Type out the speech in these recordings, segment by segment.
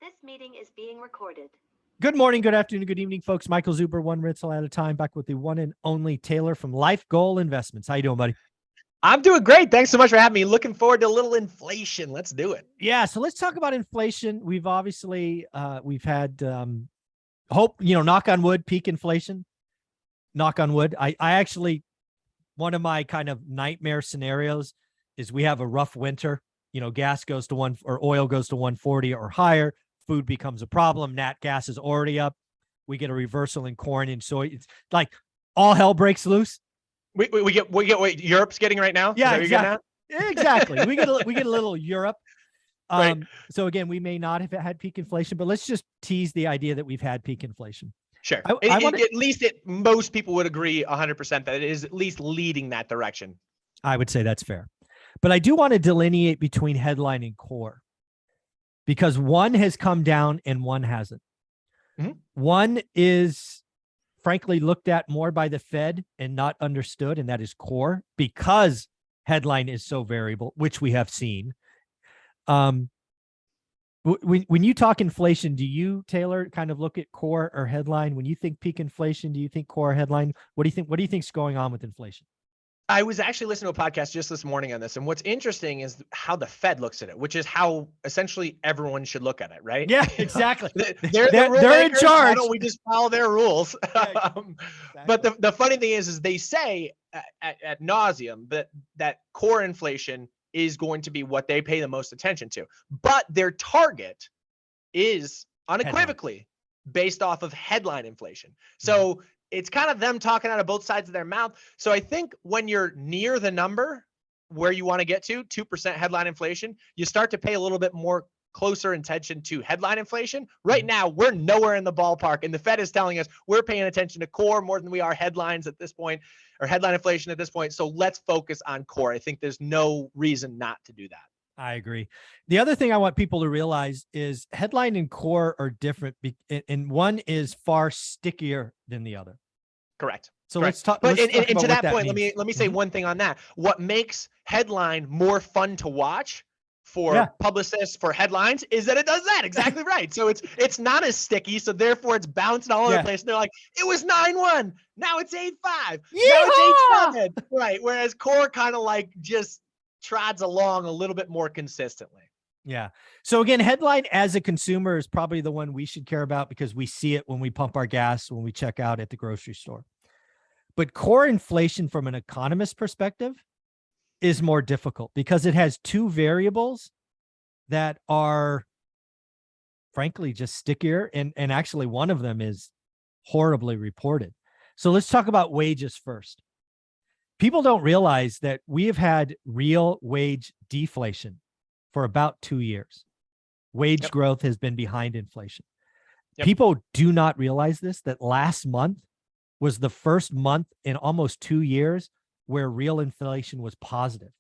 This meeting is being recorded. Good morning, good afternoon, good evening, folks. Michael Zuber, one rental at a time, back with the one and only Taylor from Life Goal Investments. How you doing, buddy? I'm doing great. Thanks so much for having me. Looking forward to a little inflation. Let's do it. Yeah, so let's talk about inflation. We've obviously, we've had hope, knock on wood, peak inflation. Knock on wood. I actually, one of my kind of nightmare scenarios is we have a rough winter. Gas goes to oil goes to 140 or higher. Food becomes a problem. Nat gas is already up. We get a reversal in corn and soy. It's like all hell breaks loose. We get what Europe's getting right now. Yeah, exactly. We get a little Europe. Right. So again, we may not have had peak inflation, but let's just tease the idea that we've had peak inflation. Sure. At least most people would agree 100% that it is at least leading that direction. I would say that's fair. But I do want to delineate between headline and core, because one has come down and one hasn't. Mm-hmm. One is frankly looked at more by the Fed and not understood, and that is core, because headline is so variable, which we have seen. When you talk inflation, do you, Taylor, kind of look at core or headline? When you think peak inflation, do you think core or headline? What do you think? What do you think is going on with inflation? I was actually listening to a podcast just this morning on this, and what's interesting is how the Fed looks at it, which is how essentially everyone should look at it, right? Yeah, exactly. They're in charge. Why don't we just follow their rules? Yeah, exactly. But the funny thing is they say at nauseum that core inflation is going to be what they pay the most attention to, but their target is unequivocally based off of headline inflation. So it's kind of them talking out of both sides of their mouth. So I think when you're near the number where you want to get to 2% headline inflation, you start to pay a little bit more closer attention to headline inflation. Right now, we're nowhere in the ballpark, and the Fed is telling us we're paying attention to core more than we are headlines at this point, or headline inflation at this point. So let's focus on core. I think there's no reason not to do that. I agree. The other thing I want people to realize is headline and core are different, and one is far stickier than the other. Correct. So let's talk. But let's talk and about to what that point, means. let me say one thing on that. What makes headline more fun to watch for publicists, for headlines, is that it does that exactly right. So it's not as sticky, so therefore it's bouncing all over the place. And they're like, it was 9-1, now it's 8-5, now it's 8-7. Right. Whereas core kind of like just trods along a little bit more consistently. Yeah. So again, headline as a consumer is probably the one we should care about, because we see it when we pump our gas, when we check out at the grocery store. But core inflation from an economist perspective is more difficult, because it has two variables that are frankly just stickier. And actually one of them is horribly reported. So let's talk about wages first. People don't realize that we have had real wage deflation for about 2 years. Wage growth has been behind inflation. People do not realize this, that last month was the first month in almost 2 years where real inflation was positive,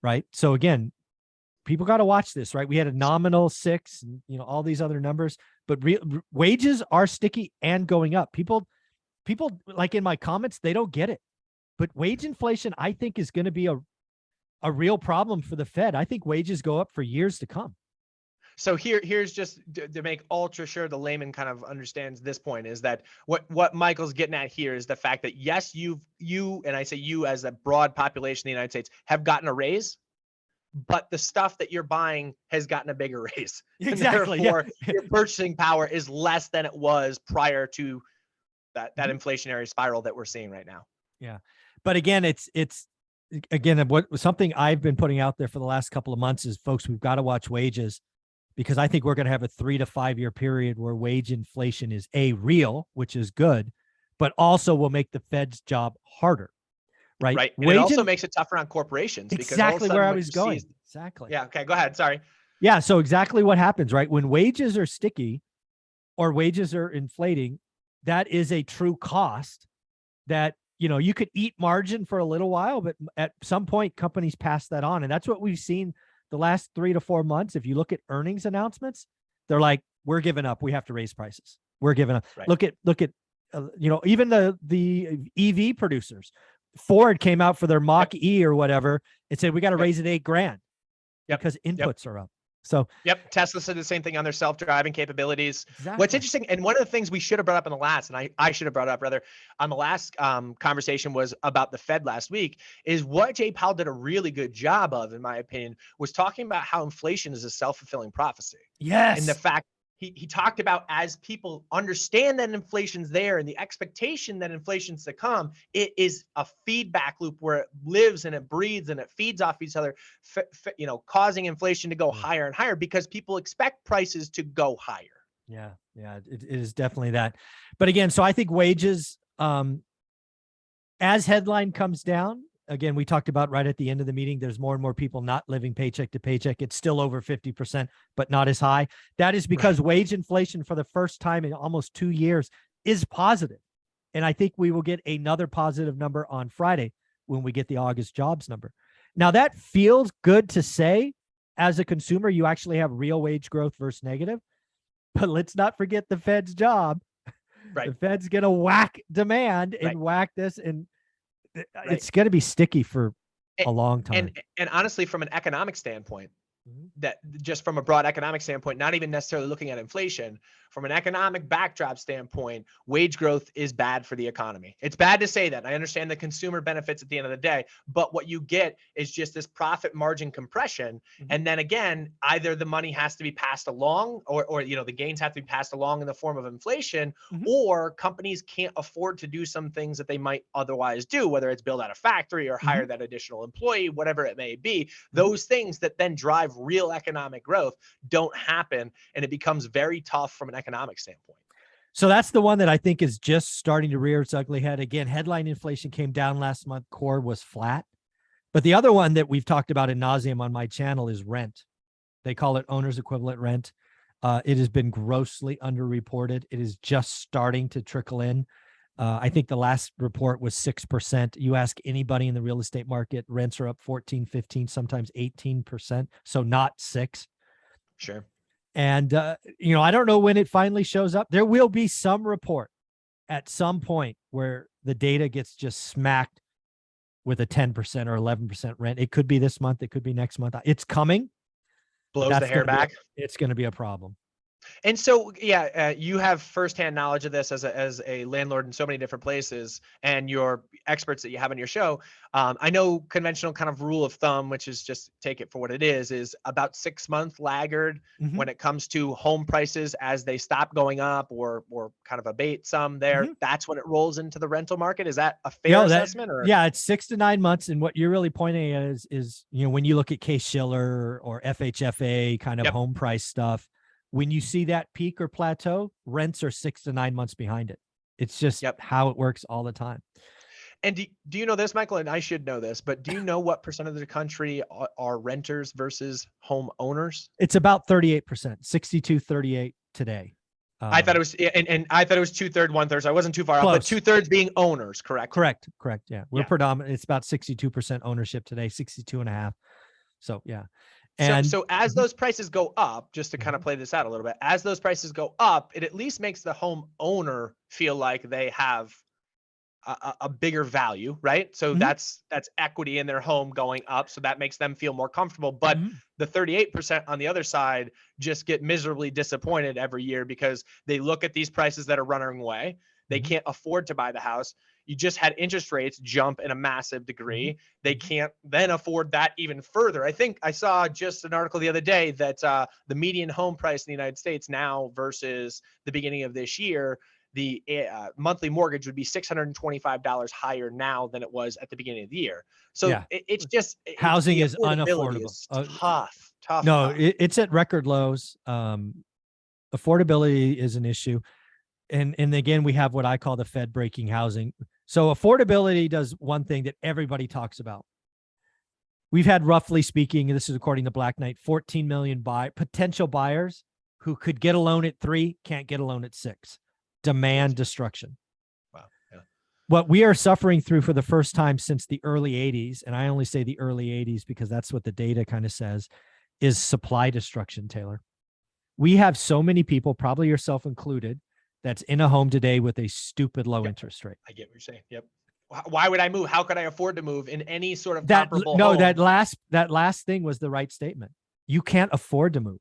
right? So again, people got to watch this, right? We had a nominal 6, and all these other numbers, but wages are sticky and going up. People like in my comments, they don't get it. But wage inflation, I think, is going to be a real problem for the Fed. I think wages go up for years to come. So here's just to make ultra sure the layman kind of understands this point, is that what Michael's getting at here is the fact that yes, you and I say you as a broad population in the United States have gotten a raise, but the stuff that you're buying has gotten a bigger raise. Exactly. Therefore, your purchasing power is less than it was prior to that inflationary spiral that we're seeing right now. Yeah. But again, it's again, something I've been putting out there for the last couple of months is, folks, we've got to watch wages, because I think we're going to have a 3 to 5 year period where wage inflation is real, which is good, but also will make the Fed's job harder. Right. Right. And it also makes it tougher on corporations. Exactly where I was going. Exactly. Yeah. Okay. Go ahead. Sorry. Yeah. So exactly what happens, right? When wages are sticky or wages are inflating, that is a true cost that, you could eat margin for a little while, but at some point companies pass that on. And that's what we've seen the last 3 to 4 months. If you look at earnings announcements, they're like, we're giving up. We have to raise prices. We're giving up. Right. Look at, even the EV producers. Ford came out for their Mach E or whatever and said, we got to raise it $8,000 because inputs are up. So Yep. Tesla said the same thing on their self-driving capabilities. exactly. What's interesting, and one of the things we should have brought up in the last, and I should have brought up rather on the last conversation was about the Fed last week, is what Jay Powell did a really good job of, in my opinion, was talking about how inflation is a self-fulfilling prophecy. And the Yes. fact he talked about, as people understand that inflation's there and the expectation that inflation's to come, it is a feedback loop where it lives and it breathes and it feeds off each other, causing inflation to go higher and higher because people expect prices to go higher. Yeah. Yeah. It is definitely that. But again, so I think wages, as headline comes down, again, we talked about right at the end of the meeting, there's more and more people not living paycheck to paycheck. It's still over 50%, but not as high. That is because wage inflation for the first time in almost 2 years is positive. And I think we will get another positive number on Friday when we get the August jobs number. Now that feels good to say as a consumer, you actually have real wage growth versus negative, but let's not forget the Fed's job. Right. The Fed's going to whack demand and whack this, and it's going to be sticky for a long time. And honestly, from an economic standpoint, that just from a broad economic standpoint, not even necessarily looking at inflation, from an economic backdrop standpoint, wage growth is bad for the economy. It's bad to say that. I understand the consumer benefits at the end of the day, but what you get is just this profit margin compression. And then again, either the money has to be passed along or the gains have to be passed along in the form of inflation, or companies can't afford to do some things that they might otherwise do, whether it's build out a factory or hire that additional employee, whatever it may be. Those things that then drive real economic growth don't happen, and it becomes very tough from an economic standpoint. So that's the one that I think is just starting to rear its ugly head. Again, headline inflation came down last month. Core was flat. But the other one that we've talked about in nauseam on my channel is rent. They call it owner's equivalent rent. It has been grossly underreported. It is just starting to trickle in. I think the last report was 6%. You ask anybody in the real estate market, rents are up 14, 15, sometimes 18%. So not 6. Sure. And, I don't know when it finally shows up. There will be some report at some point where the data gets just smacked with a 10% or 11% rent. It could be this month. It could be next month. It's coming. Blows the hair back. It's going to be a problem. And so, you have firsthand knowledge of this as a landlord in so many different places, and your experts that you have on your show. I know conventional kind of rule of thumb, which is just take it for what it is about 6-month laggard when it comes to home prices as they stop going up or kind of abate some there. That's when it rolls into the rental market. Is that a fair assessment? Yeah, it's 6 to 9 months. And what you're really pointing at is when you look at Case-Shiller or FHFA kind of home price stuff, when you see that peak or plateau, rents are 6 to 9 months behind it. It's just how it works all the time. And do you know this, Michael? And I should know this, but do you know what percent of the country are renters versus home owners? It's about 38%, 62, 38 today. I thought it was, and I thought it was 2/3, 1/3. So I wasn't too far off, but 2/3 being owners, correct? Correct. Yeah. We're predominant. It's about 62% ownership today, 62.5. So yeah. And so as those prices go up, just to kind of play this out a little bit, as those prices go up, it at least makes the home owner feel like they have a bigger value, right? So that's equity in their home going up. So that makes them feel more comfortable. But the 38% on the other side just get miserably disappointed every year because they look at these prices that are running away. They can't afford to buy the house. You just had interest rates jump in a massive degree. They can't then afford that even further. I think I saw just an article the other day that the median home price in the United States now versus the beginning of this year, the monthly mortgage would be $625 higher now than it was at the beginning of the year. So it's just housing is unaffordable. Is tough. No, it's at record lows. Affordability is an issue. And again, we have what I call the Fed breaking housing. So affordability does one thing that everybody talks about. We've had, roughly speaking, and this is according to Black Knight, 14 million potential buyers who could get a loan at 3, can't get a loan at 6. Demand destruction. Wow. Yeah. What we are suffering through for the first time since the early 80s, and I only say the early 80s because that's what the data kind of says, is supply destruction, Taylor. We have so many people, probably yourself included, that's in a home today with a stupid low interest rate. I get what you're saying. Yep. Why would I move? How could I afford to move in any sort of comparable home? That last thing was the right statement. You can't afford to move.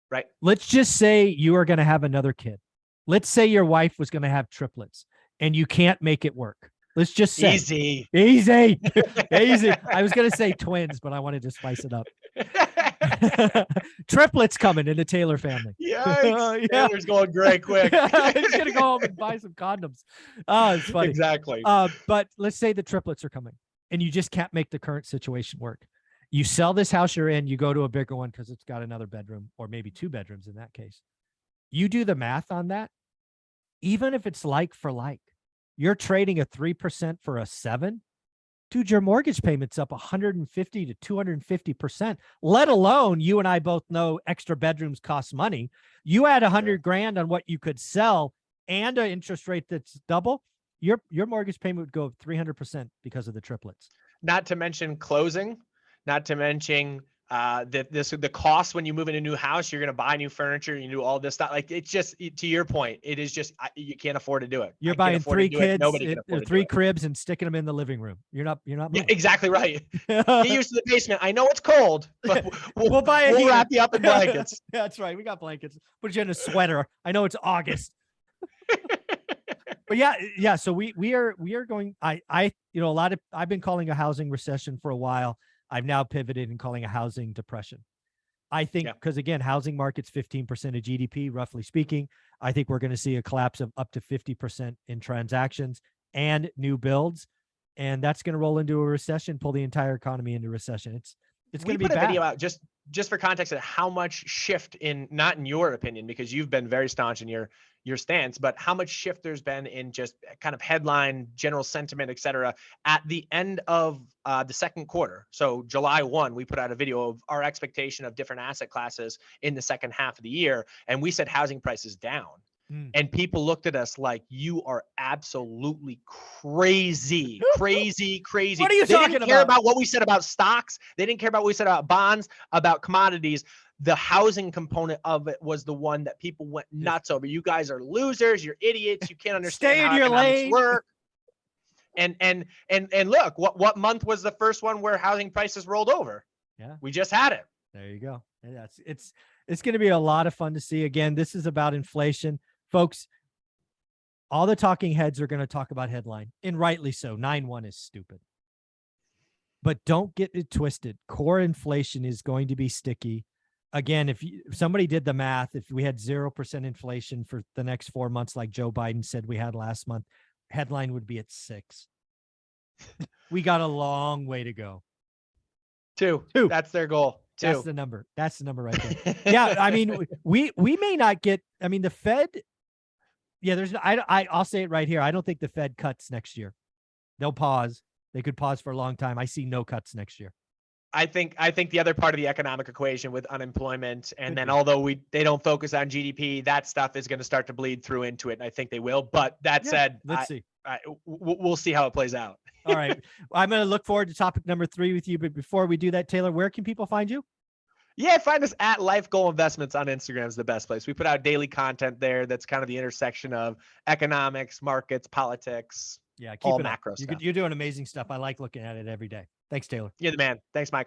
Right. Let's just say you are going to have another kid. Let's say your wife was going to have triplets and you can't make it work. Let's just say Easy. easy. I was going to say twins, but I wanted to spice it up. Triplets coming in the Taylor family. Yikes. Yeah. Taylor's going gray quick. He's going to go home and buy some condoms. Oh, it's funny. Exactly. But let's say the triplets are coming and you just can't make the current situation work. You sell this house you're in, you go to a bigger one because it's got another bedroom or maybe 2 bedrooms in that case. You do the math on that. Even if it's like for like, you're trading a 3% for a 7. Dude, your mortgage payment's up 150 to 250%, let alone you and I both know extra bedrooms cost money. You add 100 grand on what you could sell and an interest rate that's double, your mortgage payment would go up 300% because of the triplets. Not to mention closing, not to mention the cost when you move in a new house, you're going to buy new furniture, you do all this stuff. Like, it's just, to your point, it is just, you can't afford to do it. You're buying 3 kids, Nobody can afford 3 cribs and sticking them in the living room. You're not Yeah, moving. exactly right. Get used to the basement. I know it's cold, but we'll buy we'll wrap you up in blankets. That's right. We got blankets. Put you in a sweater. I know it's August. But yeah. So we are going. I've been calling a housing recession for a while. I've now pivoted and calling a housing depression. I think because again, housing market's 15% of GDP, roughly speaking. I think we're going to see a collapse of up to 50% in transactions and new builds, and that's going to roll into a recession, pull the entire economy into recession. It's going to be bad. We put a video out just for context of how much shift in, not in your opinion, because you've been very staunch in your stance, but how much shift there's been in just kind of headline, general sentiment, et cetera, at the end of the second quarter. So July 1, we put out a video of our expectation of different asset classes in the second half of the year. And we said housing prices down. And people looked at us like, you are absolutely crazy. What are you talking about? They didn't care about what we said about stocks. They didn't care about what we said about bonds, about commodities. The housing component of it was the one that people went nuts over. You guys are losers. You're idiots. You can't understand Stay in how your economics lane. work. And look, what month was the first one where housing prices rolled over? Yeah, we just had it. There you go. And it's going to be a lot of fun to see. Again, this is about inflation, folks. All the talking heads are going to talk about headline, and rightly so. 9-1 is stupid. But don't get it twisted. Core inflation is going to be sticky. Again, if somebody did the math, if we had 0% inflation for the next 4 months, like Joe Biden said we had last month, headline would be at 6. We got a long way to go. 2. That's their goal. 2. That's the number. That's the number right there. Yeah, I mean, we may not get. I mean, the Fed. Yeah, I'll say it right here. I don't think the Fed cuts next year. They'll pause. They could pause for a long time. I see no cuts next year. I think the other part of the economic equation with unemployment, and then although they don't focus on GDP, that stuff is going to start to bleed through into it. And I think they will. But that said, let's see. We'll see how it plays out. All right. I'm going to look forward to topic number 3 with you. But before we do that, Taylor, where can people find you? Yeah, find us at Life Goal Investments on Instagram is the best place. We put out daily content there. That's kind of the intersection of economics, markets, politics. Yeah, keep all it macro up. stuff. You're doing amazing stuff. I like looking at it every day. Thanks, Taylor. You're the man. Thanks, Michael.